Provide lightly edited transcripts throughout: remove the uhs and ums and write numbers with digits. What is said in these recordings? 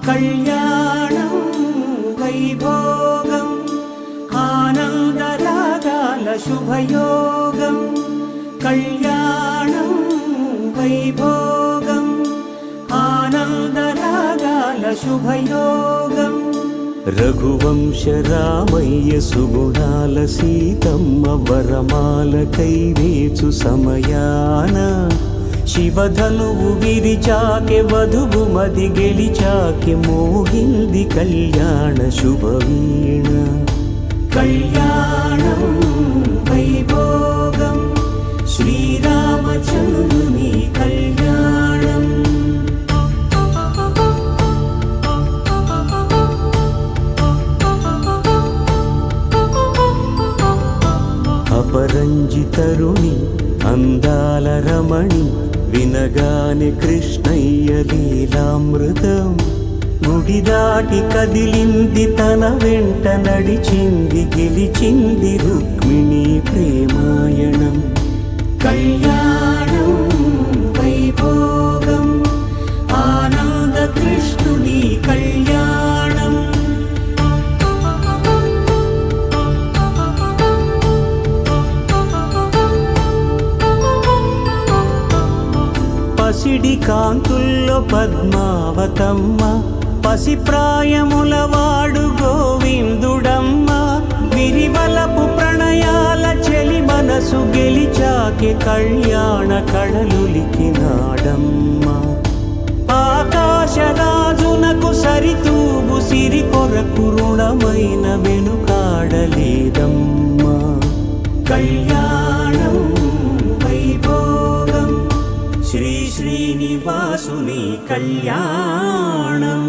కళ్యాణం వైభోగం ఆనందరాగాల శుభయోగం. కళ్యాణం వైభోగం ఆనందరాగాల శుభయోగం. రఘువంశ రామయ్య సుగుణాల సీతమ్మ వరమాల కైవేచు సమయాన శివధనువు విరిచాకె వధువు మది గెలిచాకె మోగింది కళ్యాణ శుభవీణ. కళ్యాణం వైభోగం శ్రీరామచంద్రుని కళ్యాణం. అపరంజి తరుణి అందాల రమణి వినగానే కృష్ణయ్య లీలామృతం. గుడి దాటి కదిలింది తన వెంట నడిచింది గెలిచింది రుక్మిణి ప్రేమాయణం. కళ్యాణం వైభోగం ఆనంద కృష్ణుని కళ్యాణం. పసిడి కాంతుల్లో పద్మావతమ్మ పసిప్రాయముల వాడు గోవిందుడమ్మ. విరివలపు ప్రణయాల చెలి మనసు గెలిచాకె కళ్యాణ కళలులికినాడమ్మ. ఆకాశరాజునకు సరితూగు సిరి కొరకు రుణమైన వెనుకాడలేదమ్మ. కళ్యాణం వైభోగం శ్రీ శ్రీనివాసుని కళ్యాణం.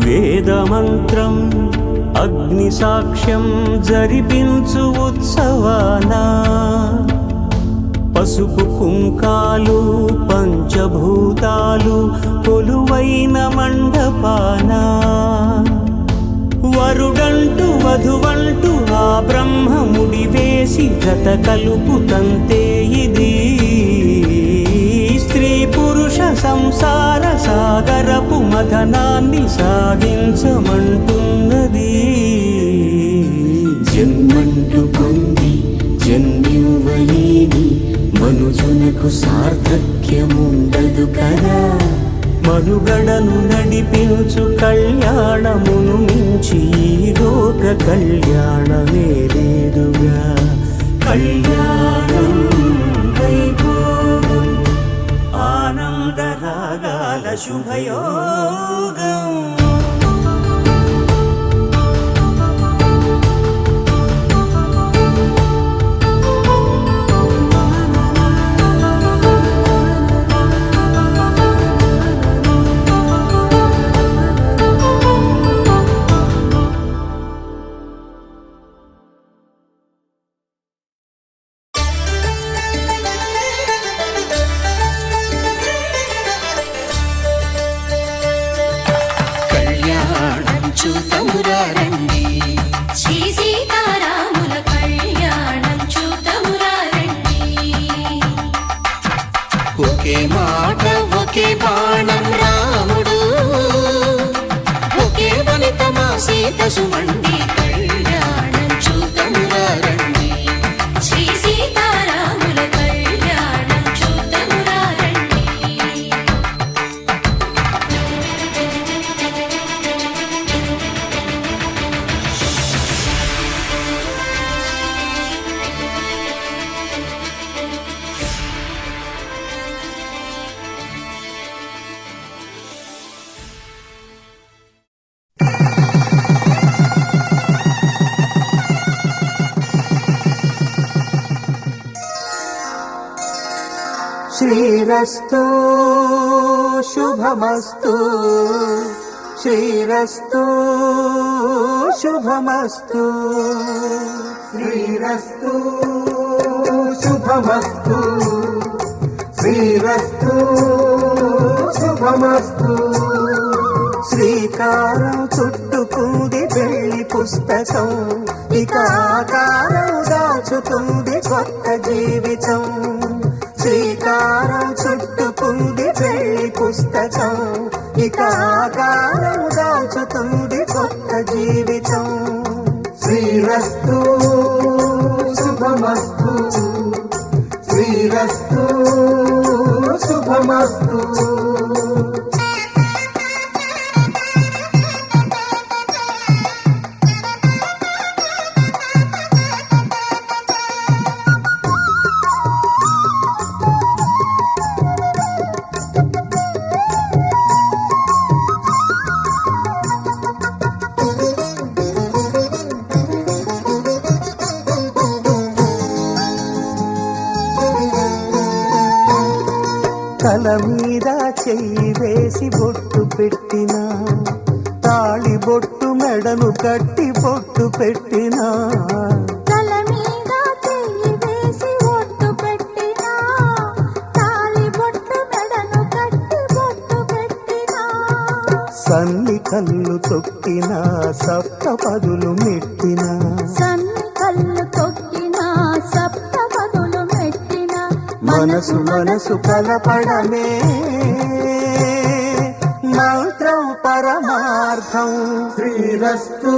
వేదమంత్రం అగ్ని సాక్ష్యం జరిపించు ఉత్సవానా పసుపు కుంకాలు పంచభూతాలు కొలువైన మండపాన. వరుడంటూ వధువంటూ ఆ బ్రహ్మముడి వేసి జత కలుపుతంతే ఇది. స్త్రీ పురుష సంసార సాగరపు మథనాన్ని సాగించమంటున్నది. జన్మంటూ పొంది జన్మివ్వలేని మనుజునకు సార్థక్యముండదు కదా. మనుగడను నడిపించు కళ్యాణమును మించి ఈ లోక కళ్యాణమే లేదుగా. కళ్యాణం వైభోగం ఆనందరాగాల శుభయోగం. ఒకే మాట ఒకే బాణం రాముడు ఒకే వనిత మా సీత సుమండి కళ్యాణం చూతమురా రండి. శ్రీ సీతారాముల కళ్యాణం చూతమురా రండి. శ్రీరస్తు శుభమస్తు శ్రీరస్తు శుభమస్తు శ్రీరస్తు శుభమస్తు శ్రీరస్తు శుభ శుభమస్తు శ్రీకారం చుట్టుకుంది పెళ్లి పుస్తకం ఇక ఆకారం దాచుతుంది కొత్త జీవితం శ్రీకారం చుట్టుకుంది పెళ్లి పుస్తకం ఇక ఆకారం దాచుతుంది కొత్త జీవితం శ్రీరస్తు శుభమస్తు శ్రీరస్తు శుభమస్తు తల మీద చెయ్యి వేసి బొట్టు పెట్టినా తాళి బొట్టు మెడను కట్టి బొట్టు పెట్టినా తల మీద చెయ్యి వేసి బొట్టు పెట్టినా తాళి బొట్టు మెడను కట్టి బొట్టు పెట్టినా సన్ని కళ్ళు తొక్కినా సప్త పదులు మెట్టినా సన్ని కళ్ళు తొక్కినా సప్త పదులు మెట్టినా మనసు మనసు కలపడమే మంత్రం పరమార్థం శ్రీరస్తు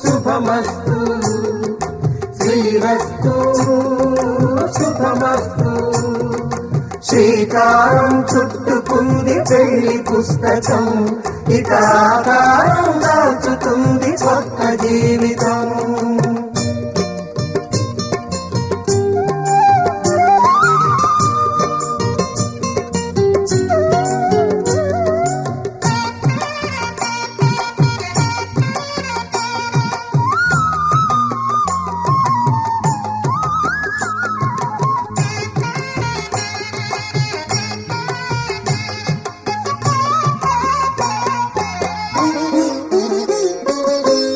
శుభమస్తు శ్రీరస్తు శుభమస్తు శ్రీకారం చుట్టుకుంది పెళ్లి పుస్తకం ఇక ఆకారం దాచుతుంది కొత్త జీవితం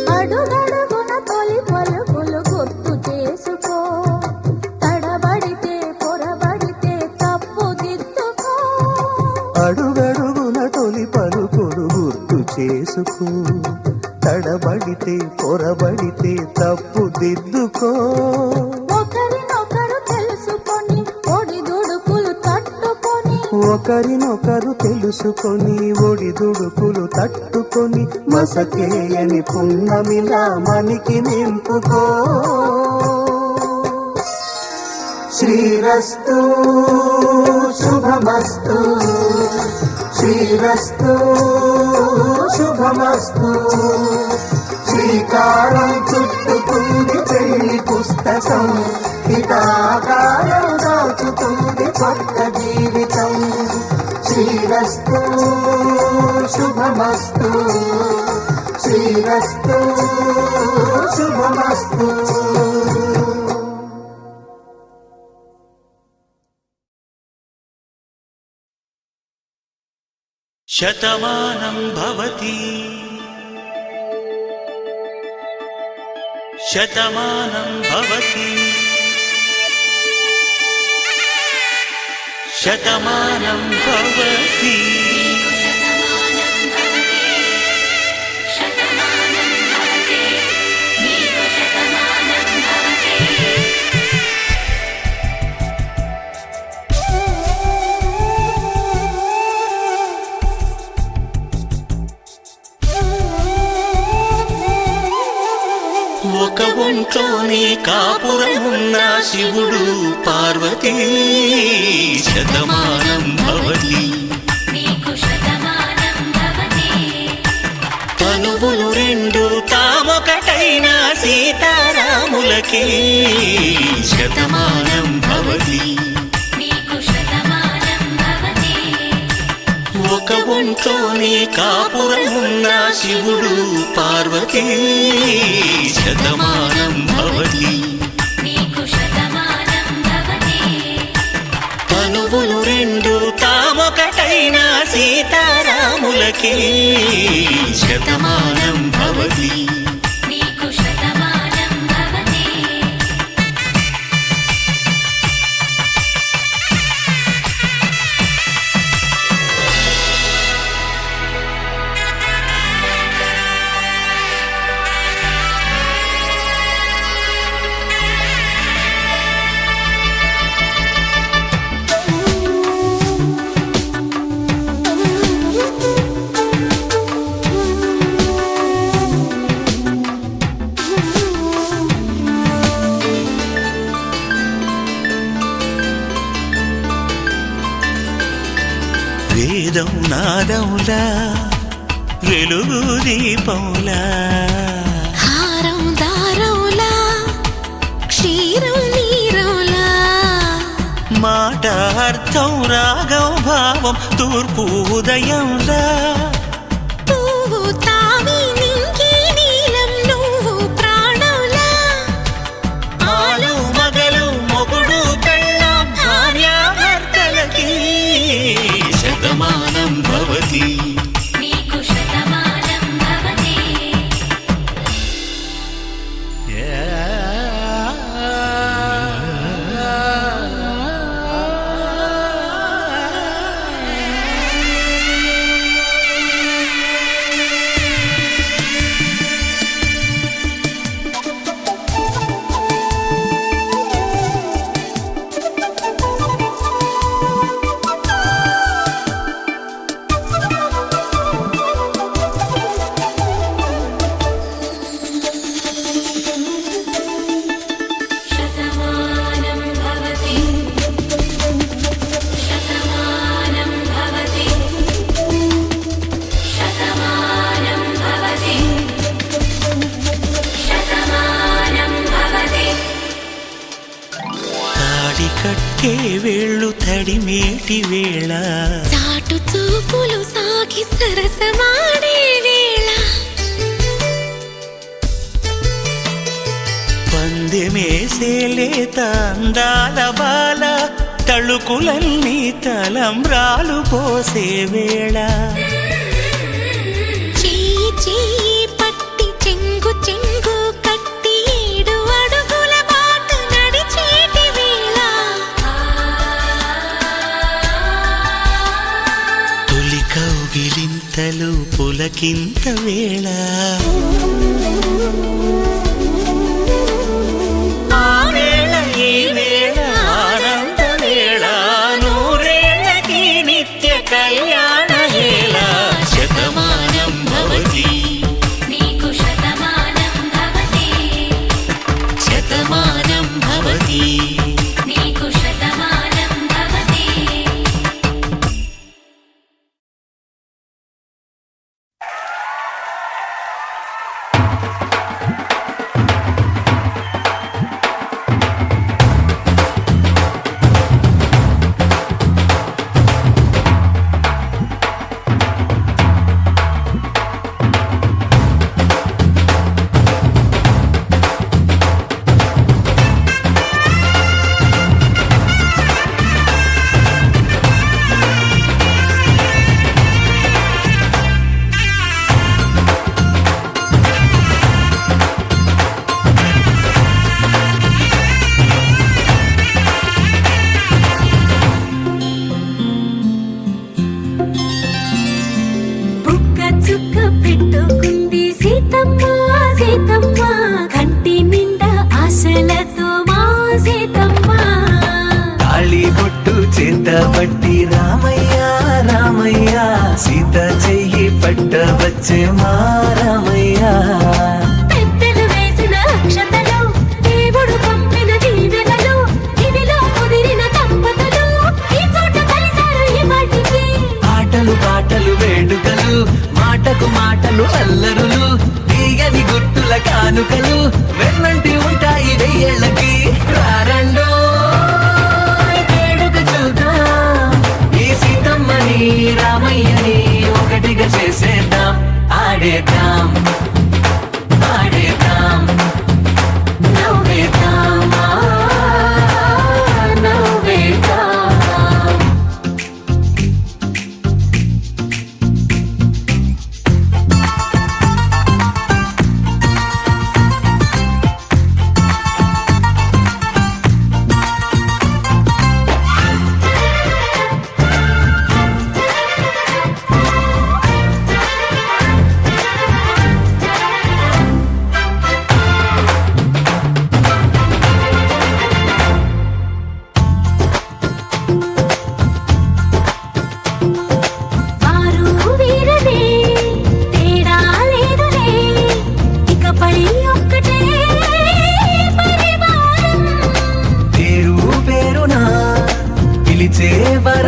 అడుగడుగున తొలి పలుకులు గుర్తు చేసుకో తడబడితే పొరబడితే తప్పు దిద్దుకో అడుగడుగున తొలి పలుకులు గుర్తు చేసుకో తడబడితే పొరబడితే తప్పు దిద్దుకో ఒకరినొకరు తెలుసుకొని ఒడిదుడుకులు తట్టుకొని ఒకరినొకరు తెలుసుకొని ఒడిదుడుకులు తట్టుకొని మసకేయని పున్నమిలా మనికి నింపుకో శ్రీరస్తు శుభమస్తు శ్రీరస్తు శుభమస్తు శ్రీకారం చుట్టుకుంది పెళ్లి పుస్తకం ఇక ఆకారం దాచుతుంది కొత్త జీవితం శ్రీరస్తు శుభమస్తు శ్రీరస్తు శుభమస్తు శతమానం భవతి శతమానం భవతి శతమానం భవతి ఒక ఒంట్లోనే కాపురమున్న శివుడు పార్వతీ శతమానం భవతి తనువులు రెండు తామొకటైన సీతారాములకి శతమానం భవతి ఒక ఒంట్లోనే కాపురమున్న శివుడు పార్వతీ శతమానం భవతి తనువులు రెండు తామొకటైన సీతారాములకి శతమానం భవతి వేదం నాదములా వెలుగు దీపములా హారం దారంలా క్షీరం నీరంలా మాట అర్థం రాగం భావం తూర్పు ఉదయంలా పువ్వు తావి నింగి నీలం నువ్వు ప్రాణంలా ఆలు మగలు మొగుడు పెళ్ళాం భార్యాభర్తలకి శతమానం భవతి నీకు శతమానం భవతి శతమానం భవతి శతమానం భవతి శతమానం భవతి శతమానం భవతి తాడి కట్టే వేళ్ళు తడిమేటి వేళ చాటు చూపులు సాగి సరసమాడే వేళ పందెమేసే లేత అందాల బాల తళుకులన్నీ తలంబ్రాలు పోసే వేళ చెయ్యి చెయ్యి పట్టి చెంగు చెంగు కట్టి 7 అడుగుల బాట నడిచేటి వేళ తొలి కౌగిలింతలు పులకింత వేళ ఆ వేళ ఈ వేళ ఆనంద వేళ నూరేళ్ళకి నిత్య కళ్యాణ వేళ శతమానం భవతి నీకు శతమానం భవతి శతమానం భవతి నీకు శతమానం భవతి బుక్క చుక్క పెట్టుకుంది సీతమ్మ సీతమ్మ కంటి నిండా ఆశలతో మా సీతమ్మ తాళి బొట్టు చేత పట్టి రామయ్య రామయ్య సీత చెయ్యి పట్ట వచ్చే మా రామయ్య పెద్దలు వేసిన అక్షతలు దేవుడు పంపిన దీవెనలు ఇవిలో కుదిరిన దంపతులు ఈ చోట కలిశారు ఈ వాటికి ఆటలు పాటలు వేడుకలు మాటకు మాటలు అల్లరులు తీయని గుర్తుల కానుకలు వెన్నంటి ఉంటాయి వెయ్యేళ్ళకి రారండో వేడుక చూద్దాం ఈ సీతమ్మని రామయ్యని ఒకటిగా చేసేద్దాం ఆడేద్దాం ఆడేద్దాం నవ్వేద్దాం నవ్వేద్దాం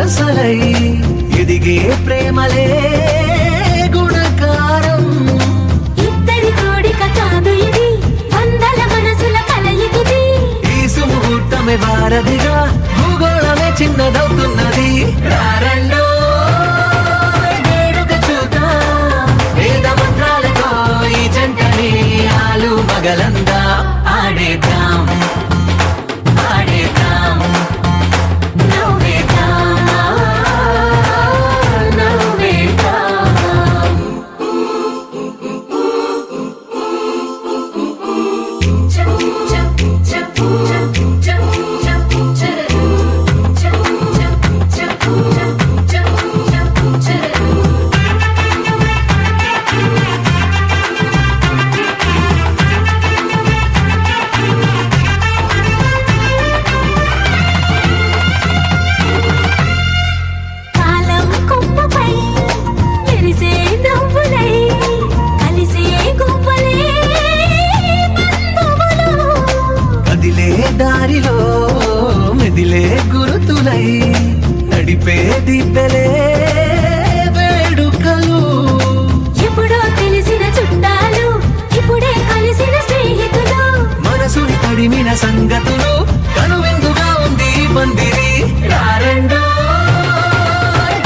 వరసలై ఎదిగే ప్రేమలే గుణకారం. ఇద్దరి కోడిక కాదు ఇది, వందల మనసుల కలయికిది. ఈ సుముహూర్తమే వారధిగా భూగోళమే చిన్నదవుతున్నది. రారండో వేడుక చూద్దాం, వేద మంత్రాలతో ఈ జంటని ఆలు మగలందా ఆడేద్దాం ఆడేద్దాం నవ్వేద్దాం, నవ్వేద్దాం. చప్ చప్ చప్ చప్ చప్ చప్ చరరు. చప్ చప్ చప్ చప్ చప్ చప్ చరరు. కాలం కొమ్మపై మెరిసే నవ్వులై కలిసే గువ్వలే బంధువులు. కదిలే దారిలో మెదిలే గురుతులై నడిపే దిబ్బెలే వేడుకలు. ఎప్పుడో తెలిసిన చుట్టాలు, ఇప్పుడే కలిసిన స్నేహితులు. మనసుని తడిమిన సంగతులు కనువిందుగా ఉంది ఈ పందిరి. రారండో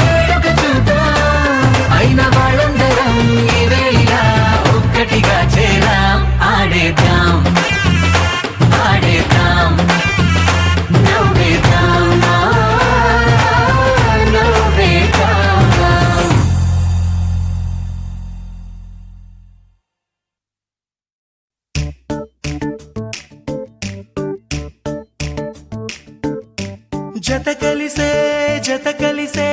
వేడుక చూద్దాం, అయిన వాళ్ళందరం ఈ వేళ ఒక్కటిగా చేరాం. ఆడేద్దాం ఆడేద్దాం నవ్వేద్దాం, నవ్వేద్దాం. జత కలిసే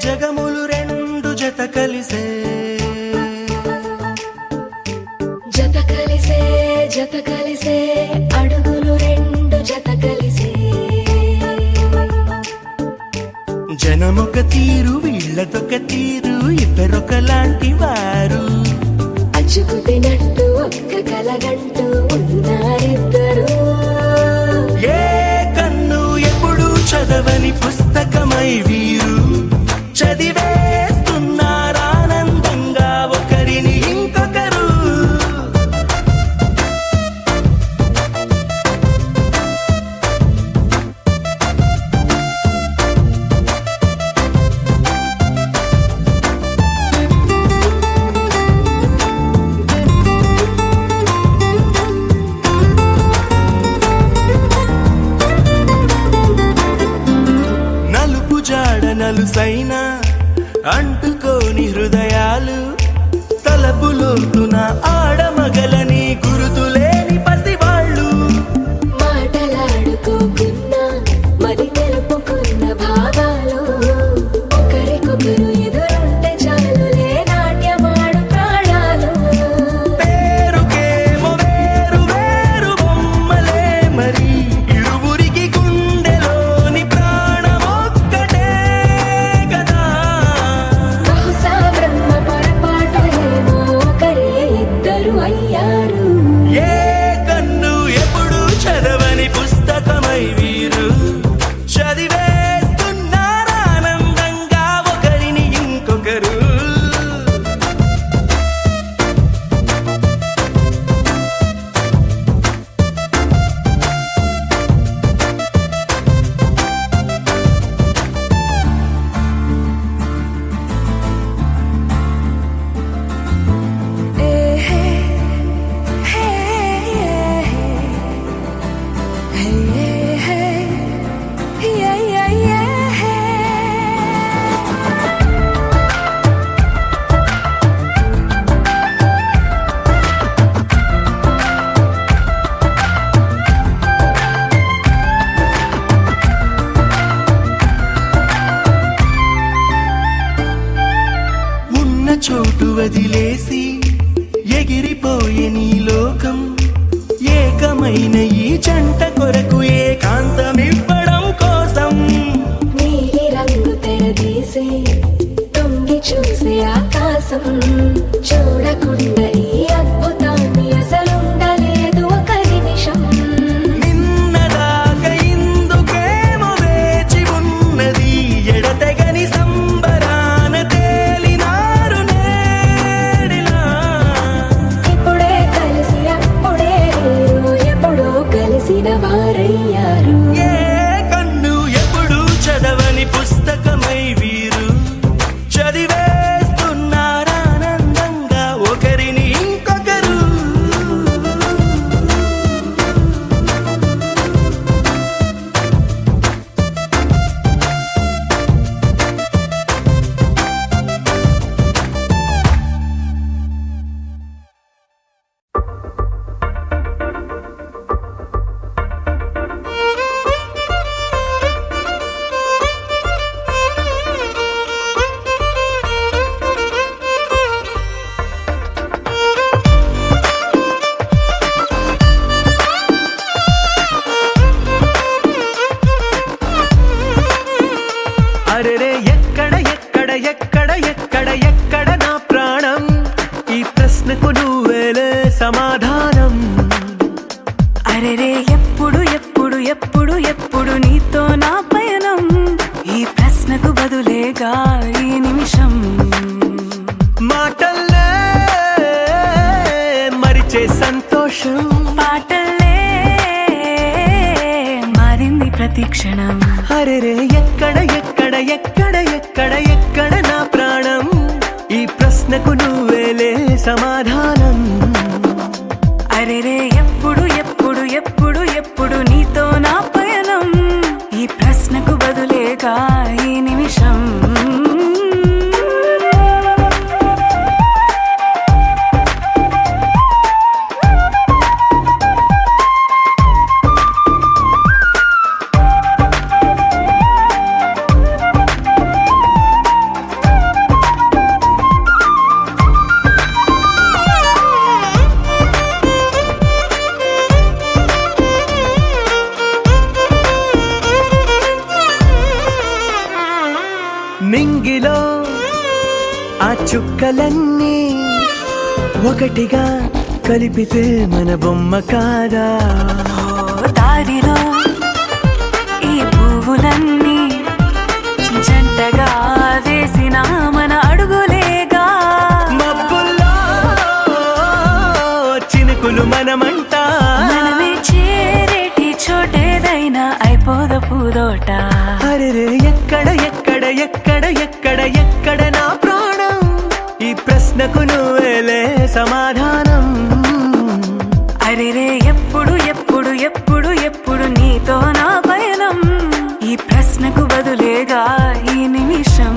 జగములు రెండు జత కలిసే. జత కలిసే అడుగులు రెండు జత కలిసే. జనమొక తీరు వీళ్ళదొక తీరు, ఇద్దరొకలాంటి వారు. అచ్చుకు తినట్టు ఒక్క కలగంటూ ఉన్నారిద్దరు. ఏ కన్ను ఎప్పుడు చదవని పుస్తకమై వీరు చదివేస్తున్నారానందంగా ఒకరిని ఇంకొకరు. నలుపు జాడ నలుసైన అంటుకోని హృదయాలు, తలపులోతున ఆడమగలని గురుతులేని పసివాళ్ళు. మాటలాడుకోకున్నా మరి తెలుపుకున్న భావాలు, ఒకరికొకరు ఎదురుంటే చాలులే నాట్యమాడు ప్రాణాలు. పేరుకేమో వేరు వేరు బొమ్మలే మరి, ఇరువురికి గుండెలోని ప్రాణమొక్కటే కదా. బహుశా బ్రహ్మ పొరపాటు ఏమో ఒకరే ఇద్దరు అయ్యారు. ఏ కన్ను ఎప్పుడు చదవని పుస్తకమై వీరు చదివేస్తున్నారానందంగా ఒకరిని ఇంకొకరు. ఉన్న చోటు వదిలేసి ఎగిరిపోయే నీ లోకం, ఏకమైన ఈ జంట కొరకు ఏకాంతమివ్వడం కోసం. నీలి రంగు తెరదీసే తొంగి చూసే ఆకాశం, చూడకుండా ఈ అద్భుతాన్ని అసలుండలేదు ఒక నిమిషం. నిన్నదాకా ఇందుకేమో వేచి ఉన్నది ఎడతెగ ఎక్కడ ఎక్కడ ఎక్కడ నా ప్రాణం ఈ ప్రశ్నకు నువ్వేలే సమాధానం అరెరే ఎప్పుడు ఎప్పుడు ఎప్పుడు ఎప్పుడు నీతో నా పయనం ఈ ప్రశ్నకు బదులేగా ఈ నిమిషం మాటల్లే మరిచే సంతోషం పాటలే మారింది ప్రతి క్షణం అరెరే ఎక్కడ ఎక్కడ ఎక్కడ ఎక్కడ ఎక్కడ నా ప్రాణం ఈ ప్రశ్నకు నువ్వేలే సమాధానం అరెరే ఎప్పుడు ఎప్పుడు ఎప్పుడు ఎప్పుడు నీతో నా పయనం ఈ ప్రశ్నకు బదులేగా ఈ నిమిషం నింగిలో ఆ చుక్కలన్నీ ఒకటిగా కలిపితే మన బొమ్మ కాదా దారిలో ఈ పువ్వులన్నీ జంటగా వేసిన మన అడుగులేగా మబ్బుల్లో చినుకులు మనమంట మనమే చేరేటి చోటేదైనా అయిపోద పూదోట అరెరే ఎక్కడ ఎక్కడ ఎక్కడ ఎక్కడ ఎక్కడ నా ప్రాణం ఈ ప్రశ్నకు నువ్వేలే సమాధానం అరెరే ఎప్పుడు ఎప్పుడు ఎప్పుడు ఎప్పుడు నీతో నా పయనం ఈ ప్రశ్నకు బదులేగా ఈ నిమిషం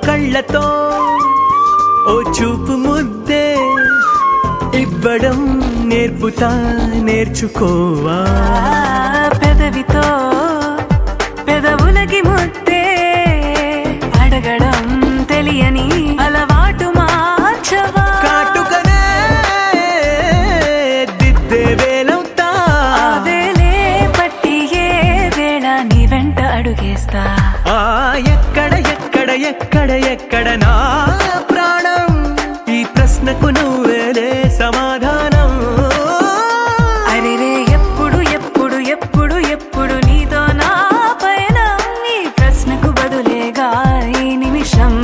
కళ్ళతో ఓ చూపు ముద్దే ఇవ్వడం నేర్పుతా నేర్చుకోవా పెదవితో పెదవులకి ముద్దే అడగడం తెలియని అలవాటు మార్చవా కాటుకనే దిద్దే వేలవుతా వేలే పట్టి ఏ వేళ నీ వెంట అడుగేస్తా ఎక్కడ ఎక్కడ ఎక్కడ ఎక్కడ నా ప్రాణం ఈ ప్రశ్నకు నువ్వేలే సమాధానం అరెరే ఎప్పుడు ఎప్పుడు ఎప్పుడు ఎప్పుడు నీతో నా పయనం ఈ ప్రశ్నకు బదులేగా ఈ నిమిషం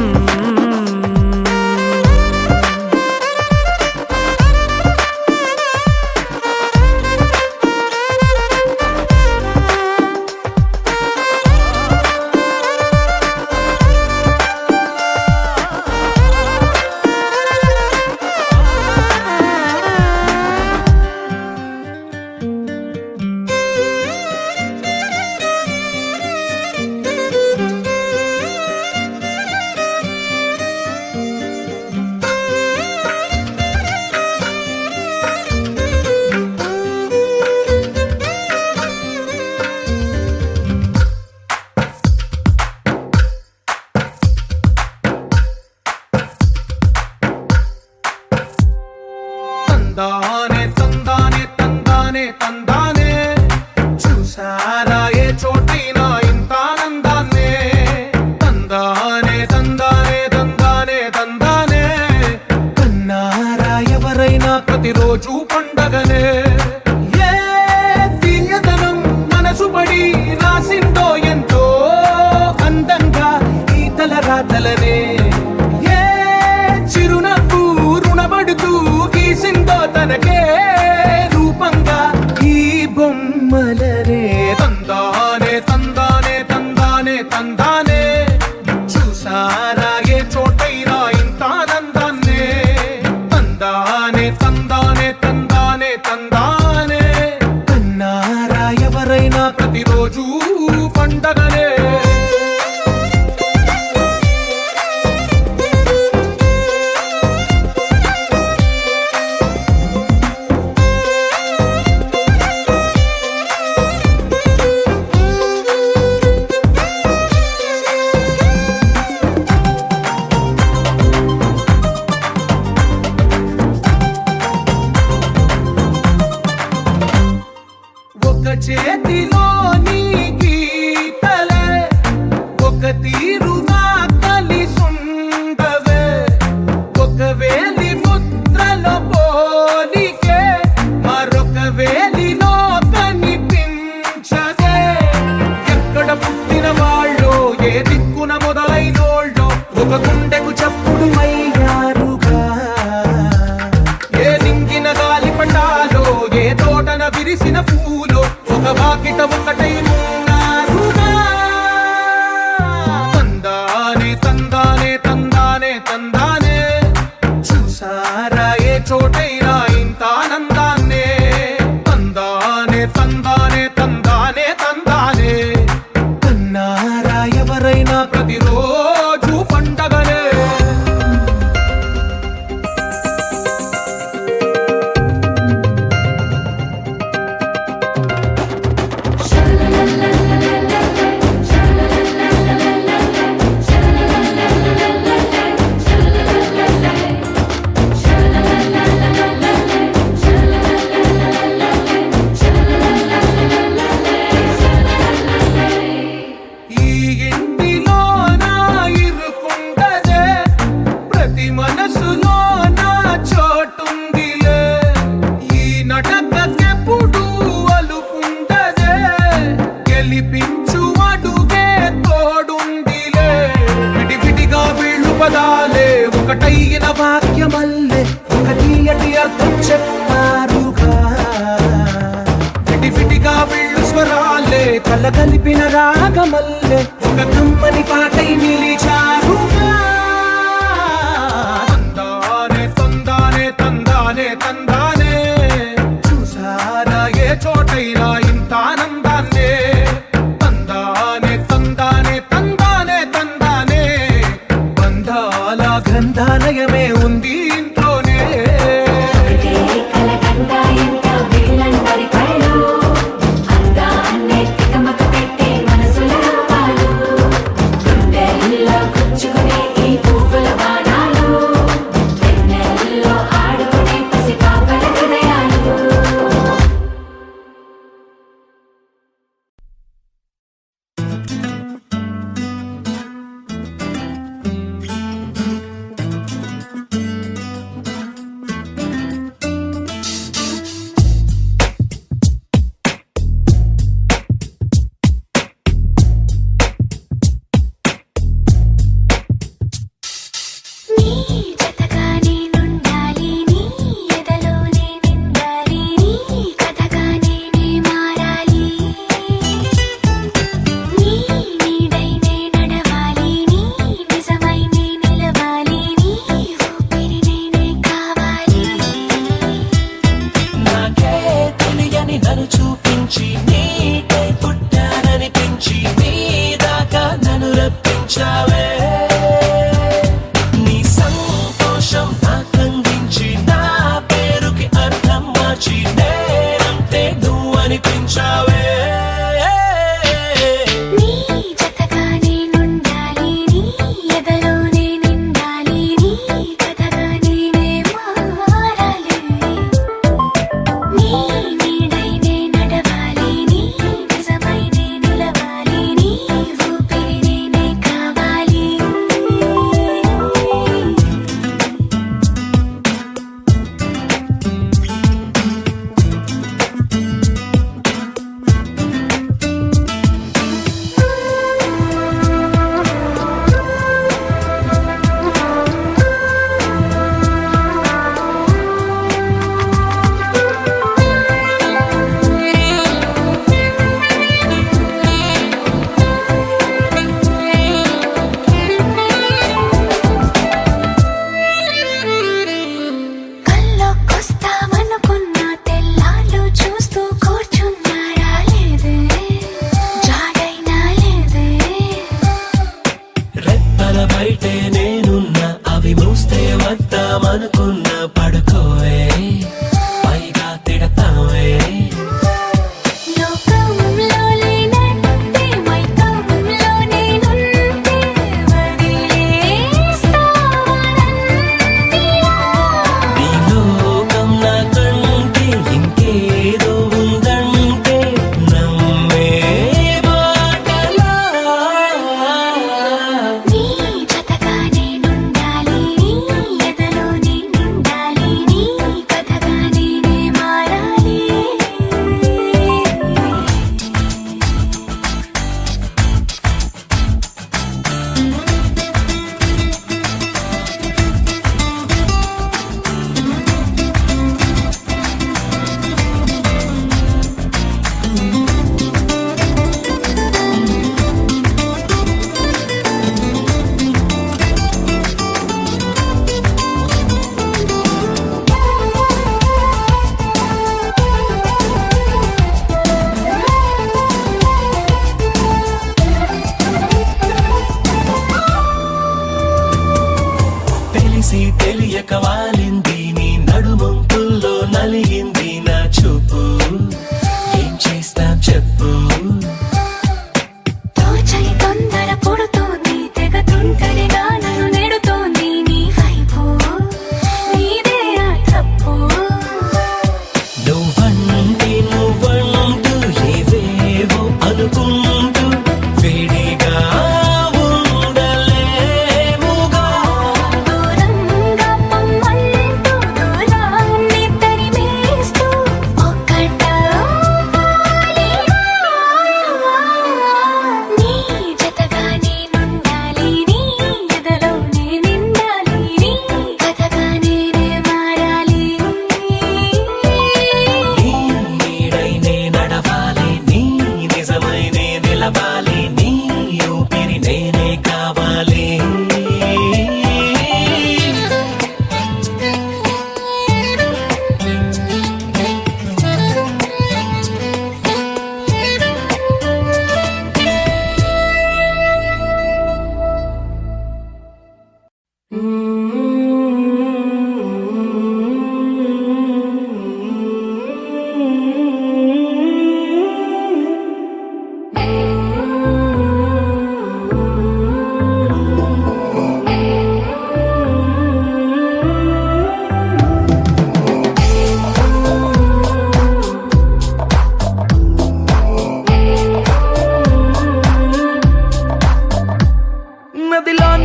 తందానే తందానే తందానే తందానే చూసారా ఏ చోటైనా ఇంత ఆనందాన్నే తందానే తందానే తందానే తందానే కన్నారా ఎవరైనా ప్రతిరోజు పండగనే ఏ తీయదనం మనసు పడి రాసిందో ఎంతో అందంగా ఈ తలరాతలనే ఏ చిరునవ్వు రుణపడుతూ గీసిందో తనకే రూపంగా ఈ బొమ్మలనే తందానే తందానే తందానే తందానే చూసారా ఏ చోటైనా ఇంత ఆనందాన్నే తందానే తందానే తందానే తందానే కన్నారా ఎవరైనా ప్రతిరోజు పండగనే చేతిలో నీ గీతలే ఒక తీరుగా కలిసుండవే ఒక వేలి ముద్రలో పోలికే మరొక వేలిలో కనిపించదే ఎక్కడ పుట్టిన వాళ్ళో ఏ దిక్కున మొదలైనోళ్ళో ఒక గుండెకు చప్పుడు అయ్యారుగా ఏ నింగిన గాలి పటాలో ఏ తోటన విరిసిన పూలో ఒక వాకిట ఒకటై ఉన్నారుగా తందానే తందానే తందానే తందానే చూసారా ఏ చోటైనా ఇంత ఆనందాన్నే తందానే తందానే తందానే తందానే కన్నారా ఎవరైనా ప్రతిరోజు పండగనే ఈ ఇంటిలో నా ఇరుకుండదే ప్రతి మనసులో నా చోటుందిలే ఈ నటకెప్పుడు అలుపుండదే గెలిపించు అడుగే తోడుందిలే విడివిడిగా వీళ్ళు పదాలే ఒకటైన వాక్యమల్లే ఒక తీయటి అర్థం చెప్పారుగా విడివిడిగా వీళ్ళు స్వరాలే కల కలిపిన రాగమల్లే ఒక కమ్మని పాటై నిలిచారుగా తందానే తందానే తందానే తందానే చూసారా ఏ చోటైనా ఇంత ఆనందాన్నే తందానే తందానే తందానే తందానే బంధాల గ్రంథాలయమే ఉంది ఇంట్లోనే కలకండ ఎంత వీళ్ళందరి కళ్ళు అందాన్నే తికమక పెట్టే మనసుల రూపాలు గుండెల్లో గుచ్చుకునే ఈ పువ్వుల బాణాలు వెన్నెల్లో ఆడుకునే పసిపాపల హృదయాలు నీ జతగా నేనుండాలి నీ ఎదలోనే నిండాలి నీ కథగా నేనే మారాలి నీ నీడై నే నడవాలి నీ నిజమై నే నిలవాలి నీ ఊపిరి నేనే కావాలి నాకే తెలియని నన్ను చూపించి నీకై పుట్టాననిపించి నీ దాకా నన్ను రప్పించావే నీ సంతోషం నాకందించి నా పేరుకి అర్థం మార్చి నేనంటే నువ్వు అనిపించావే నీ జతగా నేనుండాలి నీ ఎదలోనే నిండాలి నీ కథగా నేనే మారాలి నీ నీడై నే నడవాలి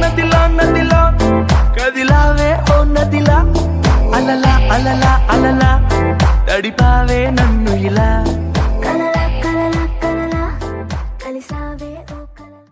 నదిలా నదిలా కదిలావే ఓ నదిలా అలలా అలలా అలలా తడిపావే నన్ను ఇలా